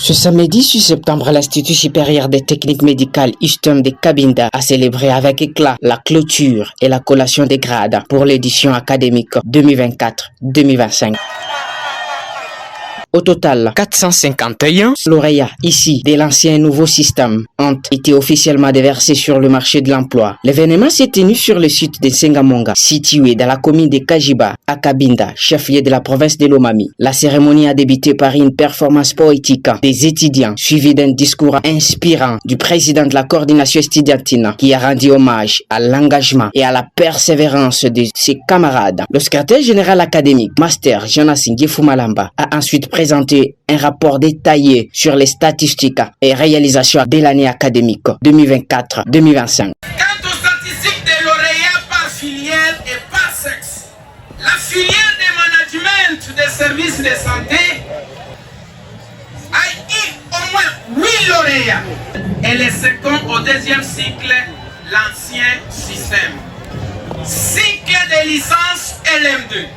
Ce samedi 6 septembre, l'Institut supérieur des techniques médicales ISTEM de Cabinda a célébré avec éclat la clôture et la collation des grades pour l'édition académique 2024-2025. Au total, 451 lauréats ici de l'ancien et nouveau système ont été officiellement déversés sur le marché de l'emploi. L'événement s'est tenu sur le site de Sengamonga, situé dans la commune de Kajiba, à Cabinda, chef-lieu de la province de Lomami. La cérémonie a débuté par une performance poétique des étudiants, suivie d'un discours inspirant du président de la coordination estudiantine, qui a rendu hommage à l'engagement et à la persévérance de ses camarades. Le secrétaire général académique, Master Jonas Ngefumalamba, a ensuite présenté un rapport détaillé sur les statistiques et réalisations de l'année académique 2024-2025. Quant aux statistiques des lauréats par filière et par sexe, la filière de management des services de santé a eu au moins 8 lauréats et les seconds au deuxième cycle, l'ancien système. Cycle de licence LM2,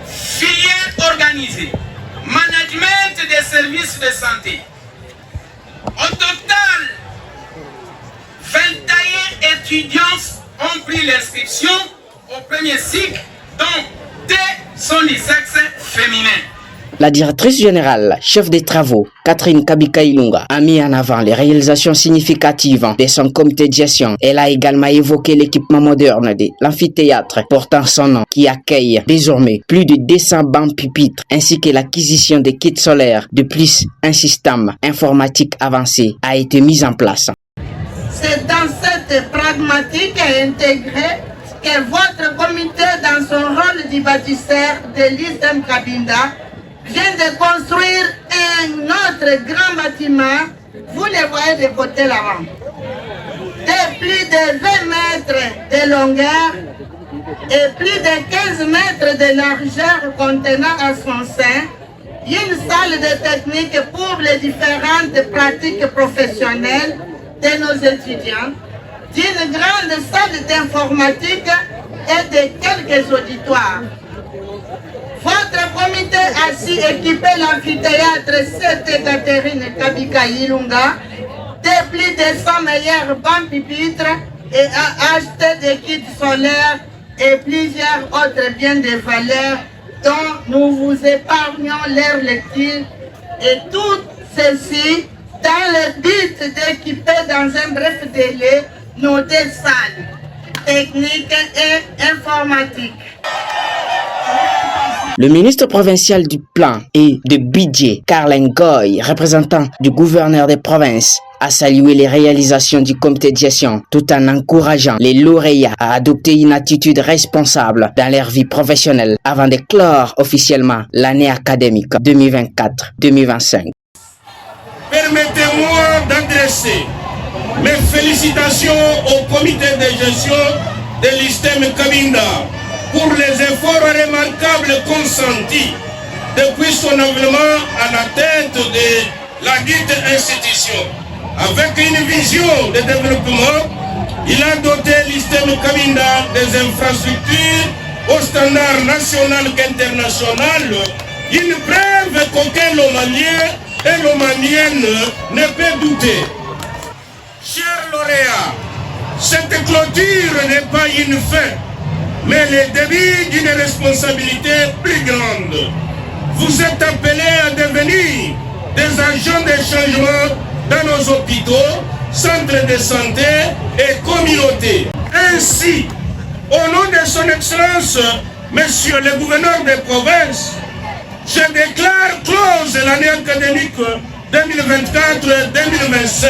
filière organisée, management des services de santé. Au total, 21 étudiants ont pris l'inscription au premier cycle, dont 2 sont du sexe féminin. La directrice générale, chef des travaux, Catherine Kabika Ilunga, a mis en avant les réalisations significatives de son comité de gestion. Elle a également évoqué l'équipement moderne de l'amphithéâtre portant son nom, qui accueille désormais plus de 200 bancs pupitres, ainsi que l'acquisition des kits solaires. De plus, un système informatique avancé a été mis en place. C'est dans cette pragmatique et intégrée que votre comité, dans son rôle du bâtisseur de l'ISTEM Cabinda, vient de construire un autre grand bâtiment, vous le voyez de côté là-bas, de plus de 20 mètres de longueur et plus de 15 mètres de largeur contenant à son sein une salle de technique pour les différentes pratiques professionnelles de nos étudiants, d'une grande salle d'informatique et de quelques auditoires. Votre comité a su équiper l'amphithéâtre St. Catherine Kabika Ilunga de plus de 100 meilleurs bancs pupitres et a acheté des kits solaires et plusieurs autres biens de valeur dont nous vous épargnons leur lecture, et tout ceci dans le but d'équiper dans un bref délai nos 2 salles techniques et informatiques. Le ministre provincial du Plan et de Budget, Karl Ngoy, représentant du gouverneur des provinces, a salué les réalisations du comité de gestion tout en encourageant les lauréats à adopter une attitude responsable dans leur vie professionnelle avant de clore officiellement l'année académique 2024-2025. Permettez-moi d'adresser mes félicitations au comité de gestion de l'ISTEM Cabinda pour les efforts remarquables consentis depuis son avènement à la tête de la dite institution. Avec une vision de développement, il a doté l'ISTEM Cabinda des infrastructures au standard national qu'international, une preuve qu'aucun Lomanien et Lomanienne ne peut douter. Chers lauréats, cette clôture n'est pas une fin, mais le début d'une responsabilité plus grande. Vous êtes appelés à devenir des agents de changement dans nos hôpitaux, centres de santé et communautés. Ainsi, au nom de son Excellence, Monsieur le gouverneur des provinces, je déclare close l'année académique 2024-2025.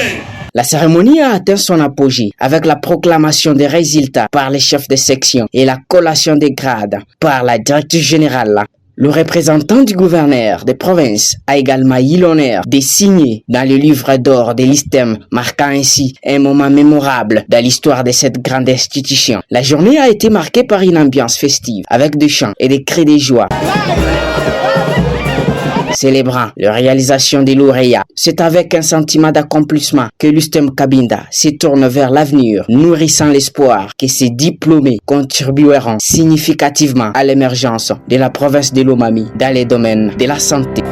La cérémonie a atteint son apogée avec la proclamation des résultats par les chefs de section et la collation des grades par la directrice générale. Le représentant du gouverneur des provinces a également eu l'honneur de signer dans le livre d'or de l'ISTEM, marquant ainsi un moment mémorable dans l'histoire de cette grande institution. La journée a été marquée par une ambiance festive avec des chants et des cris de joie. Célébrant la réalisation des lauréats, c'est avec un sentiment d'accomplissement que l'ISTEM Cabinda se tourne vers l'avenir, nourrissant l'espoir que ces diplômés contribueront significativement à l'émergence de la province de Lomami dans les domaines de la santé.